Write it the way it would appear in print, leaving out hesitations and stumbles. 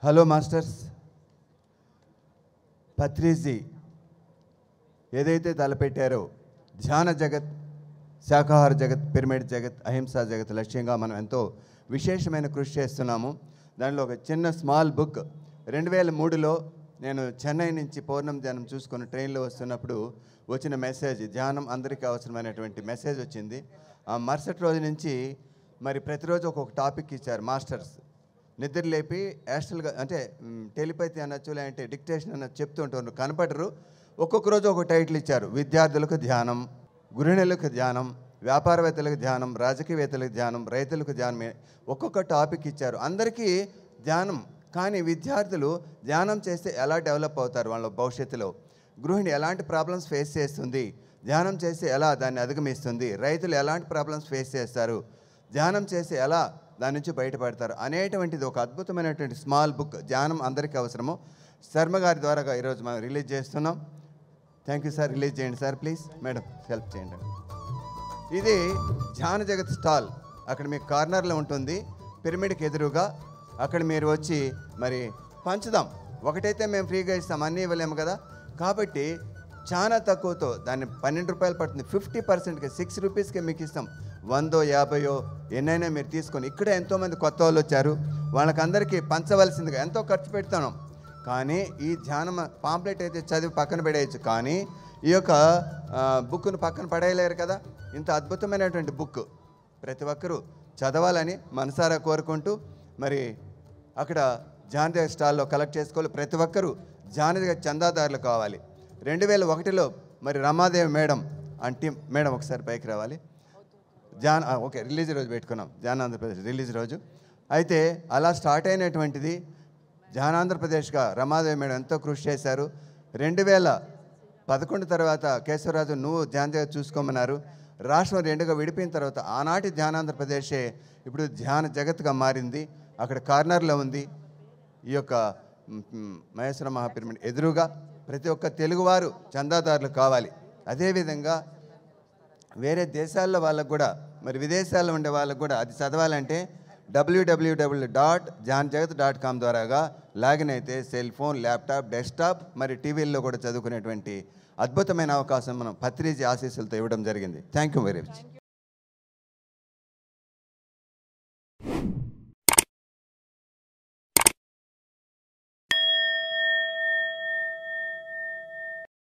Hello masters, Patriji ఏదైతే తలపెట్టారో ధ్యాన జగత్, శాకాహార జగత్, పిరమిడ్ జగత్, అహింసా జగత్ లక్ష్యంగా మనం ఎంతో విశేషమైన కృషి చేస్తున్నాము. దానిలో ఒక చిన్న స్మాల్ బుక్ 2003లో నేను చెన్నై నుంచి పౌర్ణమి ధ్యానం చూసుకొని ట్రైన్లో వస్తున్నప్పుడు వచ్చిన మెసేజ్, ధ్యానం అందరికీ అవసరమైనటువంటి మెసేజ్ వచ్చింది. ఆ మరుసటి రోజు నుంచి మరి ప్రతిరోజు ఒక్కొక్క టాపిక్ ఇచ్చారు మాస్టర్స్. నిద్ర లేపి యాస్ట్రల్గా అంటే టెలిపతి అనొచ్చు, లేదంటే డిక్టేషన్ అనొచ్చు చెప్తుంటారు, కనపడరు. ఒక్కొక్క రోజు ఒక టైటిల్ ఇచ్చారు. విద్యార్థులకు ధ్యానం, గృహిణులకు ధ్యానం, వ్యాపారవేత్తలకు ధ్యానం, రాజకీయవేత్తలకు ధ్యానం, రైతులకు ధ్యానం, ఒక్కొక్క టాపిక్ ఇచ్చారు. అందరికీ ధ్యానం, కానీ విద్యార్థులు ధ్యానం చేస్తే ఎలా డెవలప్ అవుతారు వాళ్ళ భవిష్యత్తులో, గృహిణి ఎలాంటి ప్రాబ్లమ్స్ ఫేస్ చేస్తుంది, ధ్యానం చేస్తే ఎలా దాన్ని అధిగమిస్తుంది, రైతులు ఎలాంటి ప్రాబ్లమ్స్ ఫేస్ చేస్తారు, ధ్యానం చేస్తే ఎలా దాని నుంచి బయటపడతారు అనేటువంటిది ఒక అద్భుతమైనటువంటి స్మాల్ బుక్. ధ్యానం అందరికీ అవసరము. శర్మ గారి ద్వారా ఈరోజు మనం రిలీజ్ చేస్తున్నాం. Thank you sir. రిలీజ్ చేయండి సార్ ప్లీజ్. మేడం హెల్ప్ చేయండి. ఇది ధ్యాన జగత్ స్టాల్, అక్కడ మీకు కార్నర్లో ఉంటుంది, పిరమిడ్కి ఎదురుగా. అక్కడ మీరు వచ్చి మరి పంచుదాం. ఒకటైతే మేము ఫ్రీగా ఇస్తాం, అన్నీ ఇవ్వలేము కదా. కాబట్టి చాలా తక్కువతో, దాన్ని 12 రూపాయలు పడుతుంది, 50%కి 6 రూపీస్కే మీకు ఇస్తాం. 100, 50 ఎన్నైనా మీరు తీసుకొని, ఇక్కడ ఎంతోమంది కొత్త వాళ్ళు వచ్చారు, వాళ్ళకందరికీ పంచవలసిందిగా ఎంతో ఖర్చు పెడతాం. కానీ ఈ ధ్యానం పాంప్లెట్ అయితే చదివి పక్కన పడేయచ్చు, కానీ ఈ యొక్క బుక్ను పక్కన పడేయలేరు కదా. ఇంత అద్భుతమైనటువంటి బుక్ ప్రతి ఒక్కరూ చదవాలని మనసారా కోరుకుంటూ, మరి అక్కడ ధ్యాన స్టాల్లో కలెక్ట్ చేసుకోవాలి. ప్రతి ఒక్కరూ ధ్యాన చందాదారులు కావాలి. 2001లో మరి రమాదేవి మేడం అంటే, మేడం ఒకసారి పైకి రావాలి. ఓకే, రిలీజ్ రోజు పెట్టుకున్నాం, ధ్యానాంధ్రప్రదేశ్ రిలీజ్ రోజు. అయితే అలా స్టార్ట్ అయినటువంటిది ధ్యానాంధ్రప్రదేశ్గా రమాదేవి మేడం ఎంతో కృషి చేశారు. 2011 తర్వాత కేశవరాజు నువ్వు ధ్యాన జగత్ చూసుకోమన్నారు. రాష్ట్రం 2గా విడిపోయిన తర్వాత ఆనాటి ధ్యానాంధ్రప్రదేశే ఇప్పుడు ధ్యాన జగత్గా మారింది. అక్కడ కార్నర్లో ఉంది ఈ యొక్క మహేశ్వర మహాపిరమిడ్ ఎదురుగా. ప్రతి ఒక్క తెలుగువారు చందాదారులు కావాలి. అదేవిధంగా వేరే దేశాల్లో వాళ్ళకు కూడా, మరి విదేశాల్లో ఉండే వాళ్ళకు కూడా అది చదవాలంటే www.jhanjagat.com ద్వారాగా లాగిన్ అయితే సెల్ ఫోన్, ల్యాప్టాప్, డెస్క్టాప్, మరి టీవీల్లో కూడా చదువుకునేటువంటి అద్భుతమైన అవకాశం మనం పత్రిజీ ఆశీస్సులతో ఇవ్వడం జరిగింది. Thank you very much.